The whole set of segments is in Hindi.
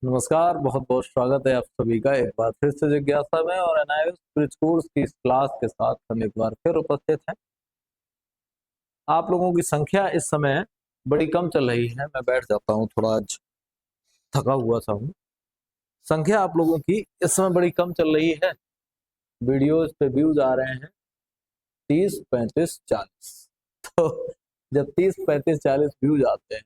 नमस्कार, बहुत बहुत स्वागत है आप सभी का एक बार फिर से जिज्ञासा में और एनआईएस ब्रिज कोर्स की इस क्लास के साथ हम एक बार फिर उपस्थित हैं। आप लोगों की संख्या इस समय बड़ी कम चल रही है। मैं बैठ जाता हूँ, थोड़ा आज थका हुआ सा हूँ। संख्या आप लोगों की इस समय बड़ी कम चल रही है। वीडियोज पे व्यूज आ रहे हैं 30, 35, 40। तो जब 30, 35, 40 व्यूज आते हैं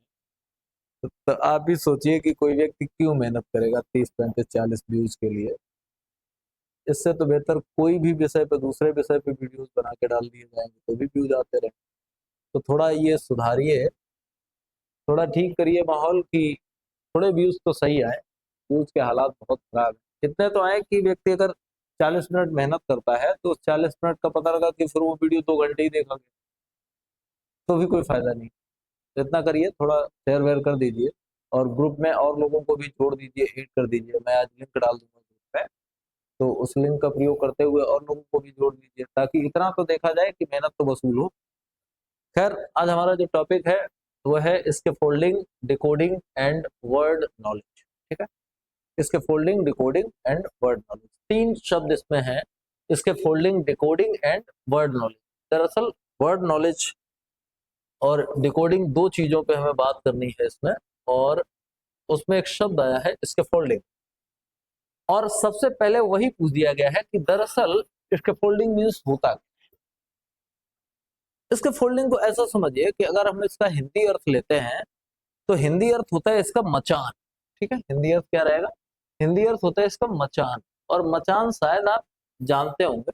तो आप भी सोचिए कि कोई व्यक्ति क्यों मेहनत करेगा 30, 35, 40 व्यूज के लिए। इससे तो बेहतर कोई भी विषय पे दूसरे विषय पे वीडियोस बना के डाल दिए जाएंगे तो भी व्यूज आते रहे। तो थोड़ा ये सुधारिए, थोड़ा ठीक करिए माहौल की थोड़े व्यूज तो सही आए। व्यूज के हालात बहुत खराब है। इतने तो आए कि व्यक्ति अगर 40 मिनट मेहनत करता है तो उस 40 मिनट का पता लगा कि फिर वो वीडियो 2 घंटे ही देखा गया तो भी कोई फायदा नहीं। इतना करिए, थोड़ा शेयर वेयर कर दीजिए और ग्रुप में और लोगों को भी जोड़ दीजिए, ऐड कर दीजिए। मैं आज लिंक डाल दूंगा ग्रुप में, तो उस लिंक का प्रयोग करते हुए और लोगों को भी जोड़ दीजिए ताकि इतना तो देखा जाए कि मेहनत तो वसूल हो। खैर, आज हमारा जो टॉपिक है वो है इसके folding, decoding and word knowledge. ठीक है, इसके folding, decoding and word knowledge, 3 शब्द इसमें हैं। इसके folding, decoding and word knowledge. दरअसल वर्ड नॉलेज और डिकोडिंग दो चीजों पे हमें बात करनी है इसमें, और उसमें एक शब्द आया है इसके फोल्डिंग, और सबसे पहले वही पूछ दिया गया है कि दरअसल इसके फोल्डिंग मीन्स होता क्या। इसके फोल्डिंग को ऐसा समझिए कि अगर हम इसका हिंदी अर्थ लेते हैं तो हिंदी अर्थ होता है इसका मचान। ठीक है, हिंदी अर्थ क्या रहेगा? हिंदी अर्थ होता है इसका मचान। और मचान शायद आप जानते होंगे,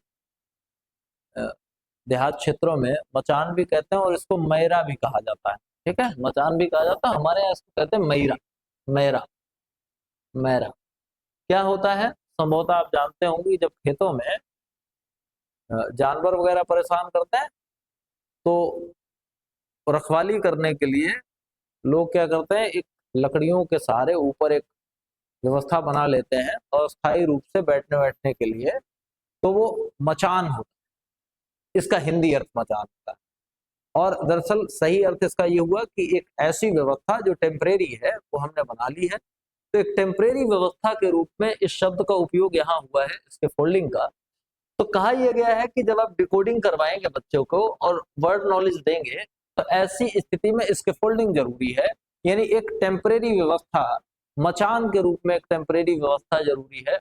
देहात क्षेत्रों में मचान भी कहते हैं और इसको मैरा भी कहा जाता है। ठीक है, मचान भी कहा जाता है, हमारे यहाँ इसको कहते हैं मैरा। मैरा, मैरा क्या होता है? संभवतः आप जानते होंगे कि जब खेतों में जानवर वगैरह परेशान करते हैं तो रखवाली करने के लिए लोग क्या करते हैं, एक लकड़ियों के सहारे ऊपर एक व्यवस्था बना लेते हैं अस्थायी रूप से बैठने बैठने के लिए। तो वो मचान होता है, इसका हिंदी अर्थ मचान होता है। और दरअसल सही अर्थ इसका ये हुआ कि एक ऐसी व्यवस्था जो टेम्परेरी है वो हमने बना ली है। तो एक टेम्परेरी व्यवस्था के रूप में इस शब्द का उपयोग यहाँ हुआ है इसके फोल्डिंग का। तो कहा यह गया है कि जब आप डिकोडिंग करवाएंगे बच्चों को और वर्ड नॉलेज देंगे तो ऐसी स्थिति में इसके फोल्डिंग जरूरी है। यानी एक टेम्परेरी व्यवस्था, मचान के रूप में एक टेम्परेरी व्यवस्था जरूरी है।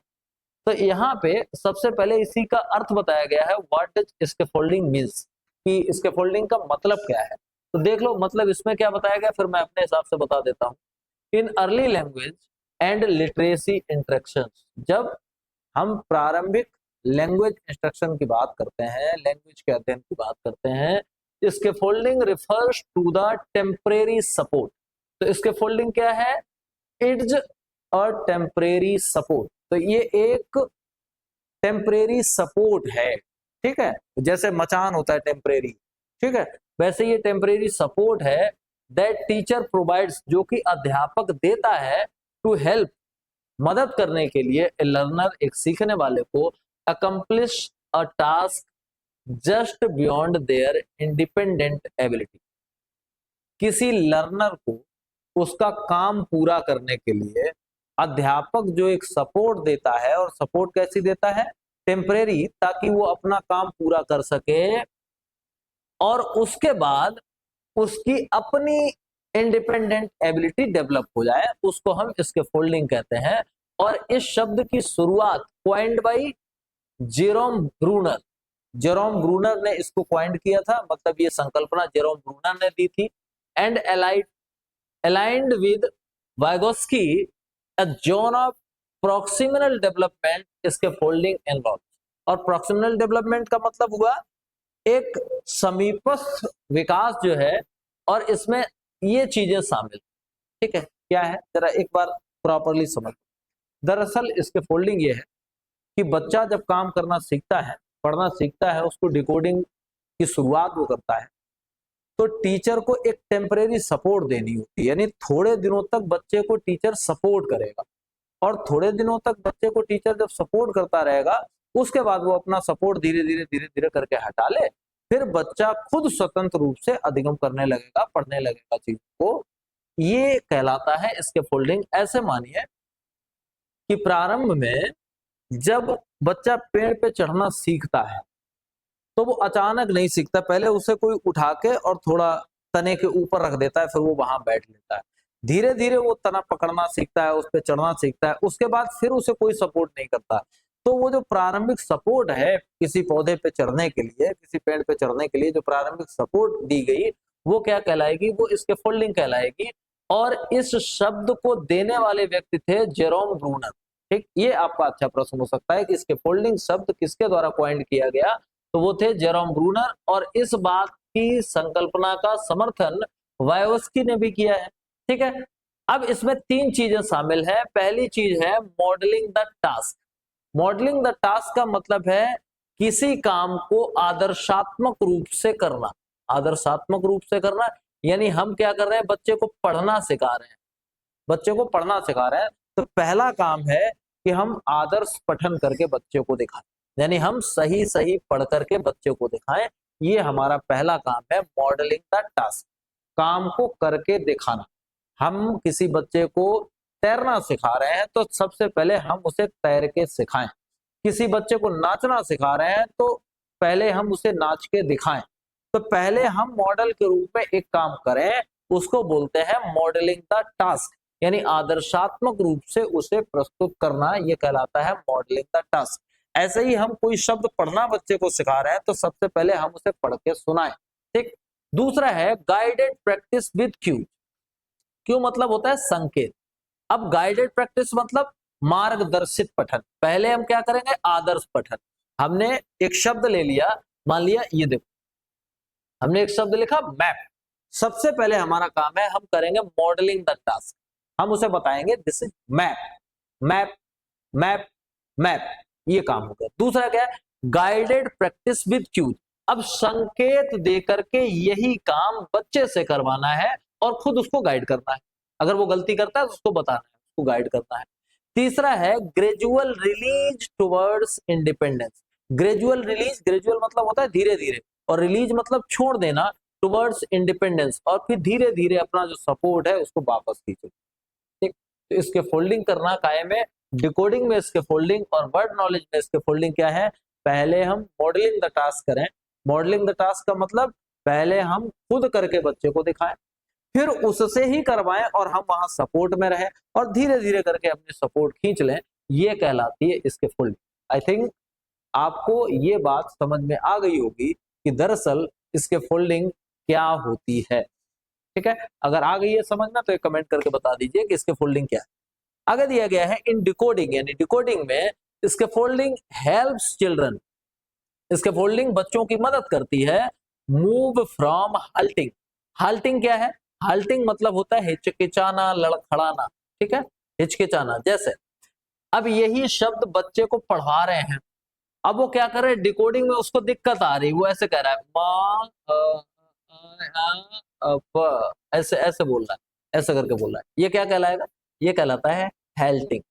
तो यहाँ पे सबसे पहले इसी का अर्थ बताया गया है, व्हाट इज इसके फोल्डिंग मीन्स, कि इसके फोल्डिंग का मतलब क्या है। तो देख लो मतलब इसमें क्या बताया गया, फिर मैं अपने हिसाब से बता देता हूँ। In early language and literacy instruction, जब हम प्रारंभिक लैंग्वेज इंस्ट्रक्शन की बात करते हैं, लैंग्वेज के अध्ययन की बात करते हैं, scaffolding refers to the temporary support. तो इसके फोल्डिंग क्या है? It's a temporary support. तो ये एक टेम्परेरी सपोर्ट है। ठीक है, जैसे मचान होता है टेम्परेरी, ठीक है, वैसे ये टेम्परेरी सपोर्ट है दैट टीचर प्रोवाइड्स, जो कि अध्यापक देता है, टू हेल्प, मदद करने के लिए, ए लर्नर, एक सीखने वाले को, accomplish a task just beyond their independent ability. किसी लर्नर को उसका काम पूरा करने के लिए अध्यापक जो एक सपोर्ट देता है, और सपोर्ट कैसी देता है? टेम्परेरी, ताकि वो अपना काम पूरा कर सके और उसके बाद उसकी अपनी इंडिपेंडेंट एबिलिटी डेवलप हो जाए, उसको हम इसके फोल्डिंग कहते हैं। और इस शब्द की शुरुआत coined by Jerome Bruner, Jerome Bruner ने इसको क्वाइंड किया था, मतलब ये संकल्पना जेरोम ब्रूनर ने दी थी। And aligned with Vygotsky, a zone of proximal development इसके फोल्डिंग इन्वॉल्व। और प्रॉक्सिमल डेवलपमेंट का मतलब हुआ एक समीपस्थ विकास जो है, और इसमें ये चीजें शामिल। ठीक है, क्या है जरा एक बार प्रॉपरली समझ। दरअसल इसके फोल्डिंग ये है कि बच्चा जब काम करना सीखता है, पढ़ना सीखता है, उसको डिकोडिंग की शुरुआत वो करता है, तो टीचर को एक टेम्परेरी सपोर्ट देनी होती है। यानी थोड़े दिनों तक बच्चे को टीचर सपोर्ट करेगा, और थोड़े दिनों तक बच्चे को टीचर जब सपोर्ट करता रहेगा, उसके बाद वो अपना सपोर्ट धीरे धीरे धीरे धीरे करके हटा ले, फिर बच्चा खुद स्वतंत्र रूप से अधिगम करने लगेगा, पढ़ने लगेगा चीज को। ये कहलाता है इसके फोल्डिंग। ऐसे मानिए कि प्रारंभ में जब बच्चा पेड़ पे चढ़ना सीखता है तो वो अचानक नहीं सीखता, पहले उसे कोई उठा के और थोड़ा तने के ऊपर रख देता है, फिर वो वहां बैठ लेता है। धीरे धीरे वो तना पकड़ना सीखता है, उस पर चढ़ना सीखता है, उसके बाद फिर उसे कोई सपोर्ट नहीं करता। तो वो जो प्रारंभिक सपोर्ट है किसी पौधे पे चढ़ने के लिए, किसी पेड़ पे चढ़ने के लिए जो प्रारंभिक सपोर्ट दी गई, वो क्या कहलाएगी? वो स्कैफोल्डिंग कहलाएगी। और इस शब्द को देने वाले व्यक्ति थे जेरोम ब्रूनर। ठीक, ये आपका अच्छा प्रश्न हो सकता है कि स्कैफोल्डिंग शब्द किसके द्वारा कॉइंड किया गया, तो वो थे जेरोम ब्रूनर। और इस बात की संकल्पना का समर्थन वायोस्की ने भी किया है। ठीक है, अब इसमें तीन चीजें शामिल है। पहली चीज है modelling the task. Modelling the task का मतलब है किसी काम को आदर्शात्मक रूप से करना। आदर्शात्मक रूप से करना यानी हम क्या कर रहे हैं? बच्चे को पढ़ना सिखा रहे हैं, बच्चे को पढ़ना सिखा रहे हैं। तो पहला काम है कि हम आदर्श पठन करके बच्चे को दिखाएं, यानी हम सही सही पढ़ करके बच्चे को दिखाएं। ये हमारा पहला काम है, मॉडलिंग द टास्क, काम को करके दिखाना। हम किसी बच्चे को तैरना सिखा रहे हैं तो सबसे पहले हम उसे तैर के सिखाएं। किसी बच्चे को नाचना सिखा रहे हैं तो पहले हम उसे नाच के दिखाएं। तो पहले हम मॉडल के रूप में एक काम करें, उसको बोलते हैं मॉडलिंग द टास्क, यानी आदर्शात्मक रूप से उसे प्रस्तुत करना, ये कहलाता है मॉडलिंग द टास्क। ऐसे ही हम कोई शब्द पढ़ना बच्चे को सिखा रहे हैं तो सबसे पहले हम उसे पढ़ के सुनाएं। ठीक, दूसरा है guided practice with Q. Q मतलब होता है संकेत। अब गाइडेड प्रैक्टिस मतलब मार्गदर्शित पठन। पहले हम क्या करेंगे? आदर्श पठन। हमने एक शब्द ले लिया, मान लिया ये देखो, हमने एक शब्द लिखा मैप। सबसे पहले हमारा काम है, हम करेंगे मॉडलिंग द टास्क। हम उसे बताएंगे this is map, map, map, map, ये काम हो गया। दूसरा क्या है? Guided practice with cues. अब संकेत दे करके यही काम बच्चे से करवाना है और खुद उसको गाइड करना है। अगर वो गलती करता है तो उसको बताना है, उसको गाइड करना है। तीसरा है gradual release towards independence. Gradual release, gradual मतलब होता है धीरे धीरे, और रिलीज मतलब छोड़ देना, टुवर्ड्स इंडिपेंडेंस, और फिर धीरे धीरे अपना जो सपोर्ट है उसको वापस खींचो। ठीक, तो इसके फोल्डिंग करना कायम है। डिकोडिंग में इसके फोल्डिंग और वर्ड नॉलेज में इसके फोल्डिंग क्या है? पहले हम मॉडलिंग द टास्क करें। मॉडलिंग द टास्क का मतलब पहले हम खुद करके बच्चे को दिखाएं, फिर उससे ही करवाएं और हम वहां सपोर्ट में रहें और धीरे धीरे करके अपने सपोर्ट खींच लें। ये कहलाती है इसके फोल्डिंग। आई थिंक आपको ये बात समझ में आ गई होगी कि दरअसल इसके फोल्डिंग क्या होती है। ठीक है, अगर आ गई है समझ में तो एक कमेंट करके बता दीजिए कि इसके फोल्डिंग क्या है। आगे दिया गया है इन डिकोडिंग, यानी डिकोडिंग में इसके फोल्डिंग हेल्प्स चिल्ड्रन। इसके फोल्डिंग बच्चों की मदद करती है मूव फ्रॉम हाल्टिंग। हाल्टिंग क्या है? हाल्टिंग मतलब होता है हिचकिचाना, लड़खड़ाना। ठीक है, हिचकिचाना। जैसे अब यही शब्द बच्चे को पढ़वा रहे हैं, अब वो क्या कर रहे हैं? डिकोडिंग में उसको दिक्कत आ रही, वो ऐसे कह रहा है मां ऐसे ऐसे बोल रहा है, ऐसे करके बोल रहा है। ये क्या कहलाएगा? ये कहलाता है halting.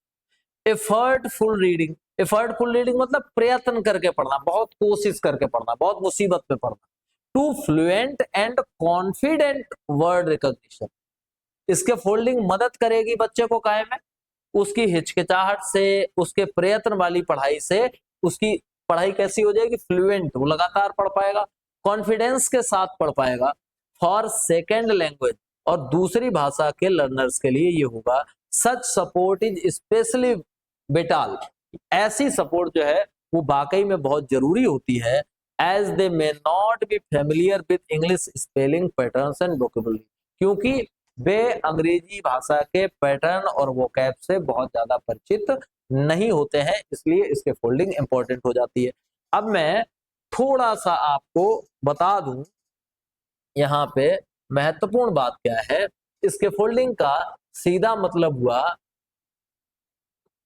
Effortful reading. Effortful reading मतलब प्रयत्न करके पढ़ना, बहुत कोशिश करके पढ़ना, बहुत मुसीबत में पढ़ना। To fluent and confident word recognition. Scaffolding मदद करेगी बच्चे को कायम में उसकी हिचकिचाहट से, उसके प्रयत्न वाली पढ़ाई से उसकी पढ़ाई कैसी हो जाएगी? फ्लुएंट, वो लगातार पढ़ पाएगा, कॉन्फिडेंस के साथ पढ़ पाएगा। फॉर सेकेंड लैंग्वेज, और दूसरी भाषा के लर्नर्स के लिए ये होगा such support is especially vital. ऐसी सपोर्ट जो है वो वाकई में बहुत जरूरी होती है, as they may not be familiar with English spelling patterns and vocabulary. क्योंकि वे अंग्रेजी भाषा के पैटर्न और वोकैब से बहुत ज्यादा परिचित नहीं होते हैं, इसलिए इसके फोल्डिंग इंपॉर्टेंट हो जाती है। अब मैं थोड़ा सा आपको बता दूं यहाँ पे महत्वपूर्ण बात क्या है। इसके फोल्डिंग का सीधा मतलब हुआ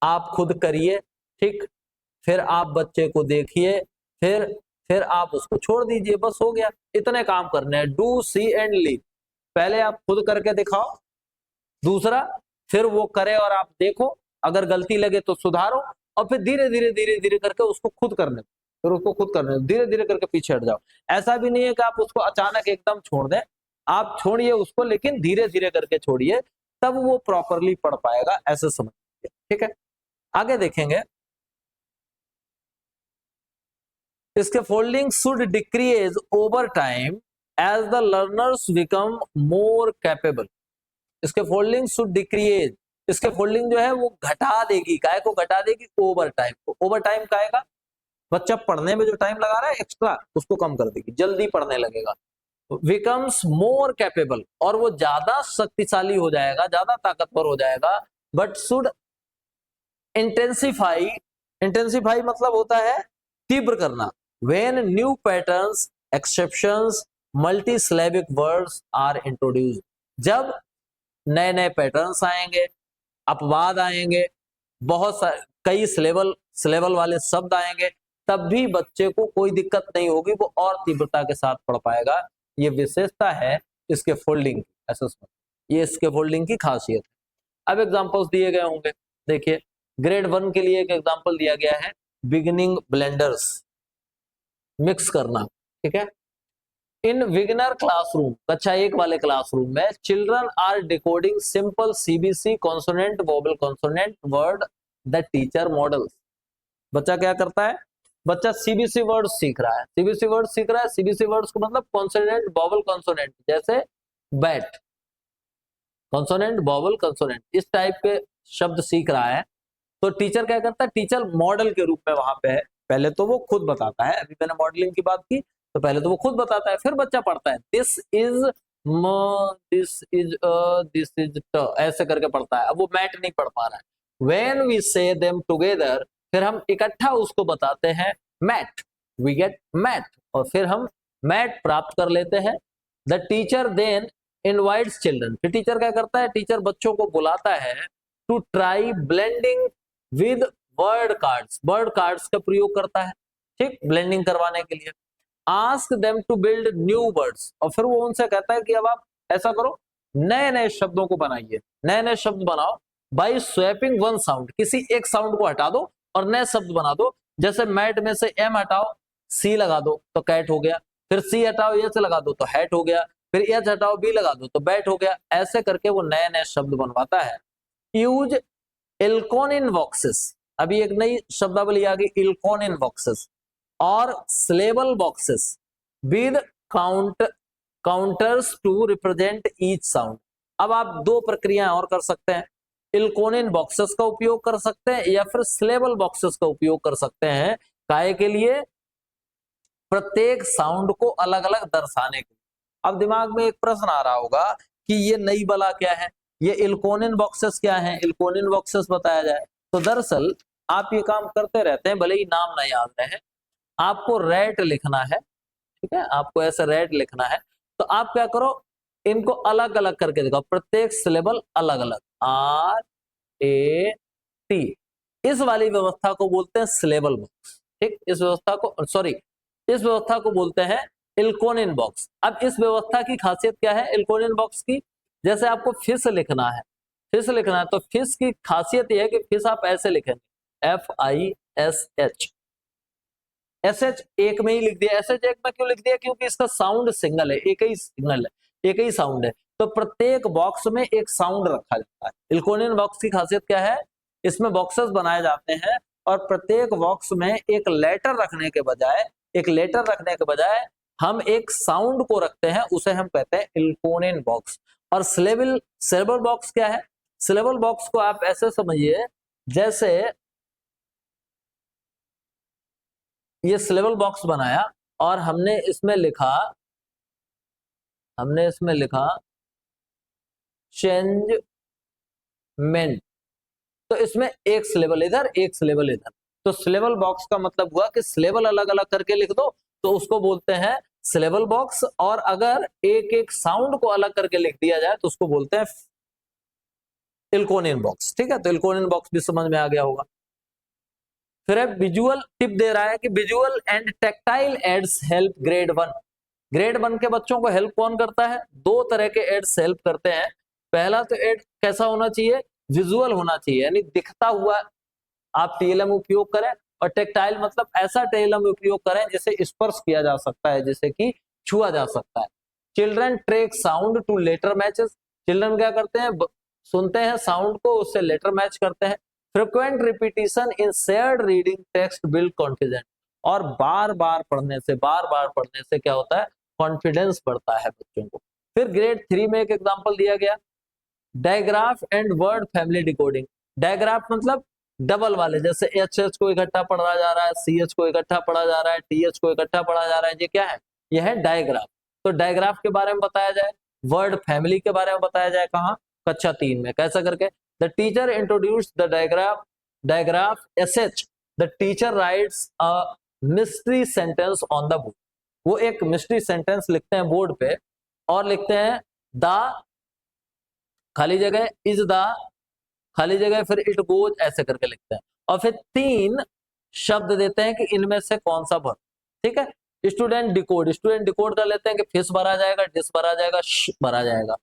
आप खुद करिए, ठीक, फिर आप बच्चे को देखिए, फिर आप उसको छोड़ दीजिए, बस हो गया। इतने काम करने हैं, डू सी एंड लीव। पहले आप खुद करके दिखाओ, दूसरा फिर वो करे और आप देखो, अगर गलती लगे तो सुधारो, और फिर धीरे धीरे धीरे धीरे करके उसको खुद करने, फिर उसको खुद करने, धीरे धीरे करके पीछे हट जाओ। ऐसा भी नहीं है कि आप उसको अचानक एकदम छोड़ दें, आप छोड़िए उसको, लेकिन धीरे धीरे करके छोड़िए, तब वो प्रॉपरली पढ़ पाएगा, ऐसे समझिए। ठीक है, आगे देखेंगे, scaffolding should decrease over time as the learners become more capable. Scaffolding should decrease, scaffolding जो है वो घटा देगी, काय को घटा देगी, ओवर टाइम को। ओवर टाइम का आएगा, बच्चा पढ़ने में जो टाइम लगा रहा है एक्स्ट्रा, उसको कम कर देगी, जल्दी पढ़ने लगेगा। बिकम्स मोर कैपेबल, और वो ज्यादा शक्तिशाली हो जाएगा, ज्यादा ताकतवर हो जाएगा। बट शुड इंटेंसिफाई, इंटेंसिफाई मतलब होता है तीव्र करना। When new patterns, exceptions, multisyllabic words are introduced, जब नए नए पैटर्न्स आएंगे, अपवाद आएंगे, बहुत कई सिलेबल वाले शब्द आएंगे, तब भी बच्चे को कोई दिक्कत नहीं होगी, वो और तीव्रता के साथ पढ़ पाएगा। ये विशेषता है इसके फोल्डिंग असेसमेंट, ये इसके फोल्डिंग की खासियत है। अब एग्जांपल्स दिए गए होंगे, देखिए ग्रेड 1 के लिए एक एग्जांपल दिया गया है, बिगिनिंग ब्लेंडर्स, मिक्स करना, ठीक है। इन बिगिनर क्लासरूम, कक्षा 1 वाले क्लासरूम में चिल्ड्रन आर डिकोडिंग सिंपल सीबीसी consonant vowel consonant word the teacher models. बच्चा क्या करता है, बच्चा सीबीसी वर्ड सीख रहा है, सीबीसी वर्ड सीख रहा है। सीबीसी वर्ड्स को मतलब कॉन्सोनेंट वोवेल कॉन्सोनेंट, जैसे बैट, कॉन्सोनेंट वोवेल कॉन्सोनेंट, इस टाइप के शब्द सीख रहा है। तो टीचर क्या करता है, टीचर मॉडल के रूप में वहां पे है, पहले तो वो खुद बताता है, अभी मैंने मॉडलिंग की बात की, तो पहले तो वो खुद बताता है, फिर बच्चा पढ़ता है, दिस इज दिस इज ऐसे करके पढ़ता है। अब वो मैट नहीं पढ़ पा रहा है। व्हेन वी से देम टुगेदर, फिर हम इकट्ठा उसको बताते हैं मैट, वी गेट मैट, और फिर हम मैट प्राप्त कर लेते हैं। The teacher then invites children, फिर टीचर क्या करता है, टीचर बच्चों को बुलाता है to try blending with word cards, word cards का प्रयोग करता है, ठीक, ब्लेंडिंग करवाने के लिए। Ask them to build new words, और फिर वो उनसे कहता है कि अब आप ऐसा करो, नए नए शब्दों को बनाइए, नए नए शब्द बनाओ, बाई स्वैपिंग वन साउंड, किसी एक साउंड को हटा दो और नए शब्द बना दो। जैसे मैट में से एम हटाओ, सी लगा दो तो कैट हो गया, फिर सी हटाओ एच लगा दो तो हैट हो गया, फिर एच हटाओ बी लगा दो तो बैट हो गया। ऐसे करके वो नए नए शब्द बनवाता है। यूज इल्कोनिन बॉक्सेस, अभी एक नई शब्दावली आ गई, इल्कोनिन बॉक्सेस, और syllable boxes with counters to represent each sound. अब आप दो प्रक्रियाएं और कर सकते हैं, इल्कोनिन बॉक्सेस का उपयोग कर सकते हैं या फिर सिलेबल बॉक्सेस का उपयोग कर सकते हैं। काहे के लिए, प्रत्येक साउंड को अलग अलग दर्शाने के लिए। अब दिमाग में एक प्रश्न आ रहा होगा कि ये नई बला क्या है, ये इल्कोनिन बॉक्सेस क्या है, इल्कोनिन बॉक्सेस बताया जाए। तो दरअसल आप ये काम करते रहते हैं, भले ही नाम नहीं याद रहे, आपको रेट लिखना है, ठीक है, आपको ऐसा रेट लिखना है। तो आप क्या करो, इनको अलग अलग करके दिखाओ, प्रत्येक सिलेबल अलग अलग, आर ए टी, इस वाली व्यवस्था को बोलते हैं सिलेबल बॉक्स, ठीक, इस व्यवस्था को, सॉरी, इस व्यवस्था को बोलते हैं इल्कोनिन बॉक्स। अब इस व्यवस्था की खासियत क्या है इल्कोनिन बॉक्स की, जैसे आपको फिश लिखना है, फिश लिखना है, तो फिश की खासियत यह है कि फिश आप ऐसे लिखेंगे, FISH, SH एक में ही लिख दिया। SH एक में क्यों लिख दिया, क्योंकि इसका साउंड सिंगल है, एक ही सिग्नल है, एक ही साउंड है, तो प्रत्येक बॉक्स में एक साउंड रखा जाता है। इल्कोनिन बॉक्स की खासियत क्या है, इसमें बॉक्सेस बनाए जाते हैं और प्रत्येक बॉक्स में एक लेटर रखने के बजाय, एक लेटर रखने के बजाय हम एक साउंड को रखते हैं, उसे हम कहते हैं इल्कोनिन बॉक्स। और सिलेबल बॉक्स क्या है, सिलेबल बॉक्स को आप ऐसे समझिए, जैसे ये सिलेबल बॉक्स बनाया और हमने इसमें लिखा चेंजमेंट, तो इसमें एक सिलेबल इधर एक सिलेबल इधर, तो सिलेबल बॉक्स का मतलब हुआ कि सिलेबल अलग अलग करके लिख दो तो उसको बोलते हैं सिलेबल बॉक्स, और अगर एक एक साउंड को अलग करके लिख दिया जाए तो उसको बोलते हैं इल्कोनिन बॉक्स, ठीक है। तो इल्कोनिन बॉक्स भी समझ में आ गया होगा। फिर विजुअल टिप दे रहा है कि visual and tactile aids help grade 1। Grade 1 के बच्चों को हेल्प कौन करता है, दो तरह के एड्स हेल्प करते हैं। पहला तो एड कैसा होना चाहिए, विजुअल होना चाहिए, यानी दिखता हुआ आप TLM उपयोग करें, और टेक्टाइल मतलब ऐसा TLM उपयोग करें जिसे स्पर्श किया जा सकता है, जिसे कि छुआ जा सकता है। Children track sound to letter matches, children क्या करते हैं, सुनते हैं साउंड को, उससे लेटर मैच करते हैं। Frequent repetition in shared reading text build confidence, और बार बार पढ़ने से क्या होता है, कॉन्फिडेंस बढ़ता है बच्चों को। फिर ग्रेड 3 में एक एग्जांपल दिया गया, digraph and word family decoding. Digraph मतलब डबल वाले, जैसे एच एच को इकट्ठा पढ़ा जा रहा है, सी एच को इकट्ठा पढ़ा जा रहा है, टी एच को इकट्ठा पढ़ा जा रहा है, ये क्या है, यह है डायग्राफ। तो डायग्राफ के बारे में बताया जाए, वर्ड फैमिली के बारे में बताया जाए, कहाँ, कक्षा 3 में। कैसा करके, the teacher introduce the digraph S H, the teacher rights a mystery sentence on the book. वो एक मिस्ट्री सेंटेंस लिखते हैं बोर्ड पे और लिखते हैं द खाली जगह, इज द खाली जगह, फिर इट गोज, ऐसे करके लिखते हैं, और फिर 3 शब्द देते हैं कि इनमें से कौन सा भर। ठीक है, स्टूडेंट डिकोड कर लेते हैं कि फिश भरा जाएगा, डिस भरा जाएगा, श भरा जाएगा।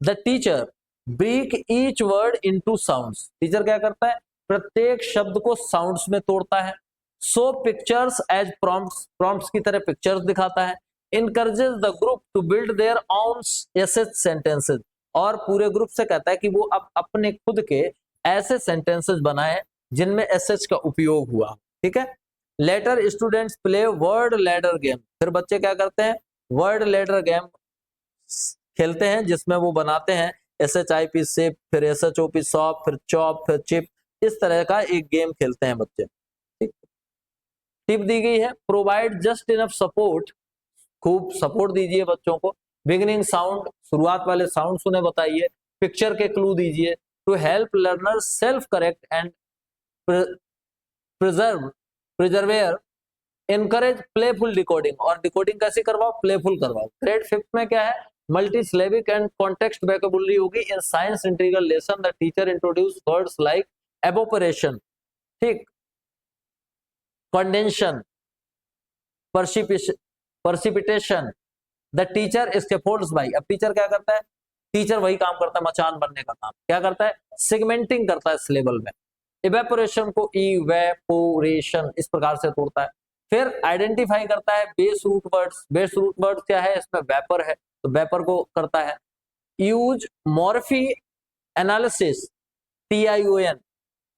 The teacher break each word into sounds, teacher क्या करता है, प्रत्येक शब्द को साउंड्स में तोड़ता है। सो पिक्चर्स एज प्रॉम्प्ट्स की तरह पिक्चर्स दिखाता है। Encourages the group to build their own asset sentences, और पूरे ग्रुप से कहता है कि वो अब अपने खुद के ऐसे सेंटेंसेस बनाएं जिनमें एसएच का उपयोग हुआ। ठीक है, later students play word ladder game, फिर बच्चे क्या करते हैं, वर्ड लैडर गेम खेलते हैं, जिसमें वो बनाते हैं SHIP सिप, फिर SHOP शॉप, फिर चॉप, फिर चिप, इस तरह का एक गेम खेलते हैं बच्चे। ठीक, टिप दी गई है, प्रोवाइड जस्ट इनफ सपोर्ट, खूब सपोर्ट दीजिए बच्चों को। बिगिनिंग साउंड, शुरुआत वाले साउंड उन्हें बताइए। पिक्चर के क्लू दीजिए। To help learner self correct and persevere, encourage playful decoding, और डिकोडिंग कैसे करवाओ, प्लेफुल करवाओ। ग्रेड 5 में क्या है, multisyllabic and context vocabulary होगी। In science integral lesson the teacher introduce words like evaporation, ठीक, condensation, precipitation, the teacher scaffolds by. अब टीचर क्या करता है, टीचर वही काम करता है, मचान बनने का काम क्या करता है, सेगमेंटिंग करता है सिलेबल में। इवेपोरेशन को इवेपोरेशन इस प्रकार से तोड़ता है। फिर आइडेंटिफाई करता है base root words. Base root words क्या है, इसमें वेपर है तो वेपर को करता है। यूज मॉर्फी एनालिसिस, TION,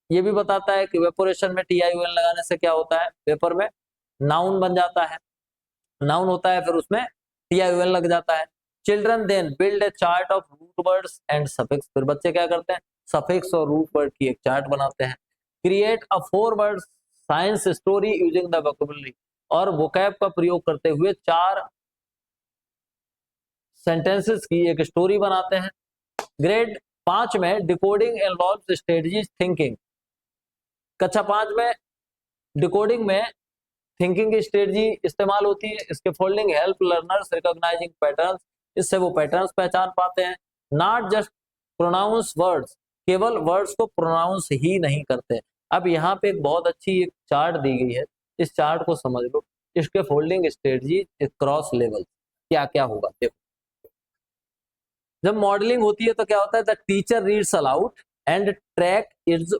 ये भी बताता है कि वेपोरेशन में TION लगाने से क्या होता है, वेपर में नाउन बन जाता है, नाउन होता है, फिर उसमें TION लग जाता है। Children then build a chart of root words and suffix, फिर बच्चे क्या करते हैं, सफिक्स और रूट वर्ड की एक चार्ट बनाते हैं। Create a 4 word science story using the vocabulary, और वोकैब का प्रयोग करते हुए 4 सेंटेंसेस की एक स्टोरी बनाते हैं। ग्रेड 5 में डिकोडिंग इन्वॉल्व्स स्ट्रेटजीज थिंकिंग। कक्षा 5 में डिकोडिंग में थिंकिंग की स्ट्रेटजी इस्तेमाल होती है। इसके folding help learners recognising patterns, इससे वो पैटर्न्स पहचान पाते हैं। नॉट जस्ट प्रोनाउंस वर्ड्स, केवल वर्ड्स को प्रोनाउंस ही नहीं करते। अब यहाँ पे एक बहुत अच्छी एक चार्ट दी गई है, इस चार्ट को समझ लो। इसके फोल्डिंग स्ट्रेटजी क्रॉस लेवल क्या क्या होगा देखो। जब मॉडलिंग होती है तो क्या होता है, the teacher reads aloud and track its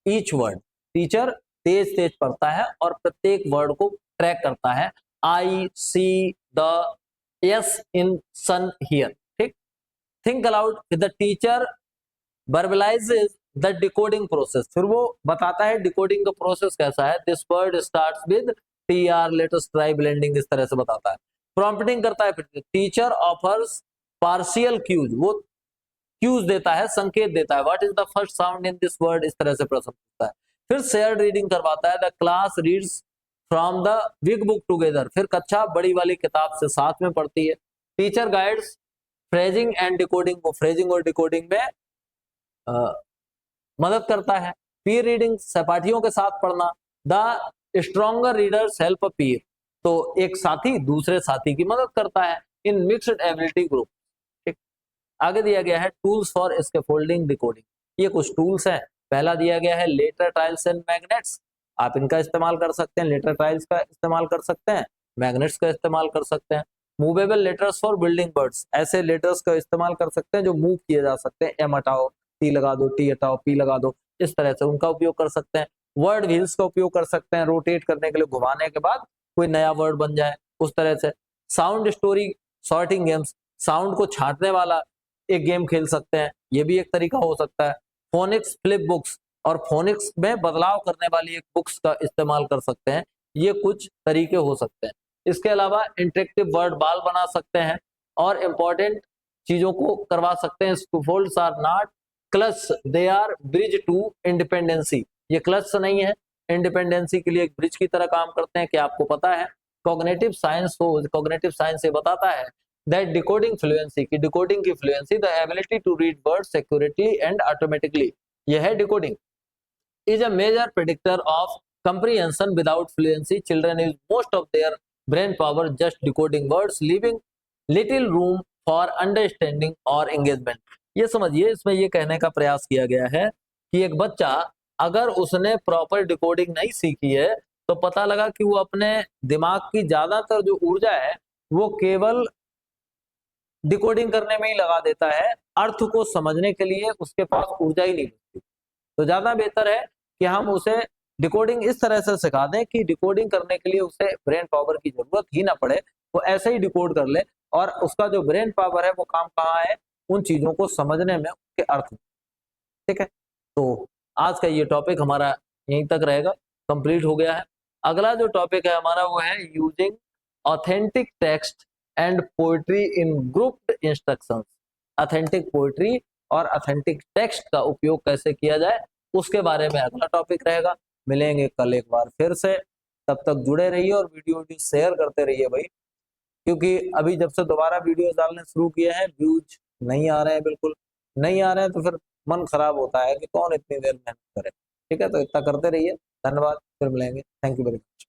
each word, teacher तेज तेज पढ़ता है और प्रत्येक वर्ड को ट्रैक करता है। I see the S in sun here, ठीक। Think aloud, the teacher verbalises the decoding process, फिर वो बताता है डिकोडिंग का प्रोसेस कैसा है। This word starts with TR, let us try blending, इस तरह से बताता है। प्रॉम्प्टिंग करता है, फिर टीचर ऑफर्स पार्शियल क्यूज, वो क्यूज देता है, संकेत देता है। What is the first sound in this word, इस तरह से प्रश्न पूछता है। फिर शेयर्ड रीडिंग करवाता है। The class reads from the big book together, फिर कक्षा बड़ी वाली किताब से साथ में पढ़ती है। Teacher guides phrasing and decoding, वो फ्रेजिंग और डिकोडिंग में मदद करता है। पीर रीडिंग, सहपाठियों के साथ पढ़ना। द स्ट्रॉन्गर रीडर्स हेल्प अ पीर, तो एक साथी दूसरे साथी की मदद करता है। इन मिक्स्ड एबिलिटी ग्रुप, ठीक। आगे दिया गया है टूल्स फॉर स्कैफोल्डिंग डिकोडिंग, ये कुछ टूल्स हैं। पहला दिया गया है लेटर टाइल्स एंड मैग्नेट्स, आप इनका इस्तेमाल कर सकते हैं, लेटर टाइल्स का इस्तेमाल कर सकते हैं, मैग्नेट्स का इस्तेमाल कर सकते हैं। Movable letters for building words, ऐसे लेटर्स का इस्तेमाल कर सकते हैं जो मूव किए जा सकते हैं। एम हटाओ, टी लगा दो, टी हटाओ, पी लगा दो, इस तरह से उनका उपयोग कर सकते हैं। वर्ड व्हील्स का उपयोग कर सकते हैं, रोटेट करने के लिए, घुमाने के बाद कोई नया वर्ड बन जाए उस तरह से। Sound story sorting games, sound को छांटने वाला एक गेम खेल सकते हैं, ये भी एक तरीका हो सकता है। फोनिक्स फ्लिप बुक्स, और फोनिक्स में बदलाव करने वाली एक बुक्स का इस्तेमाल कर सकते हैं। ये कुछ तरीके हो सकते हैं। इसके अलावा इंटरेक्टिव वर्ड बाल बना सकते हैं और इंपॉर्टेंट चीजों को करवा सकते हैं। Scaffolds are not clutch, they are bridge to independency. ये क्लच नहीं है, इंडिपेंडेंसी के लिए एक ब्रिज की तरह काम करते हैं। क्या आपको पता है? कॉग्निटिव साइंस ये बताता है दैट डिकोडिंग फ्लुएंसी की डिकोडिंग की fluency, the ability to read words accurately and automatically, यह है decoding, is a major predictor of comprehension. Without fluency, children use most of their brain power just decoding words, leaving little room for understanding or engagement. ये समझिए, इसमें ये कहने का प्रयास किया गया है कि एक बच्चा अगर उसने प्रॉपर डिकोडिंग नहीं सीखी है तो पता लगा कि वो अपने दिमाग की ज्यादातर जो ऊर्जा है वो केवल डिकोडिंग करने में ही लगा देता है, अर्थ को समझने के लिए उसके पास ऊर्जा ही नहीं बचती। तो ज्यादा बेहतर है कि हम उसे डिकोडिंग इस तरह से सिखा दें कि डिकोडिंग करने के लिए उसे ब्रेन पावर की जरूरत ही ना पड़े, वो ऐसे ही डिकोड कर ले और उसका जो ब्रेन पावर है वो काम कहाँ है? उन चीजों को समझने में, उसके अर्थ में। ठीक है, तो आज का ये टॉपिक हमारा यहीं तक रहेगा, कंप्लीट हो गया है। अगला जो टॉपिक है हमारा वो है using authentic text and poetry in grouped instructions. Authentic poetry और ऑथेंटिक टेक्स्ट का उपयोग कैसे किया जाए उसके बारे में अगला टॉपिक रहेगा। मिलेंगे कल एक बार फिर से, तब तक जुड़े रहिए और वीडियो शेयर करते रहिए भाई, क्योंकि अभी जब से दोबारा वीडियो डालने शुरू किए हैं व्यूज नहीं आ रहे हैं, बिल्कुल नहीं आ रहे हैं, तो फिर मन खराब होता है कि कौन इतनी देर मेहनत करे। ठीक है, तो इतना करते रहिए। धन्यवाद, फिर मिलेंगे। Thank you very much.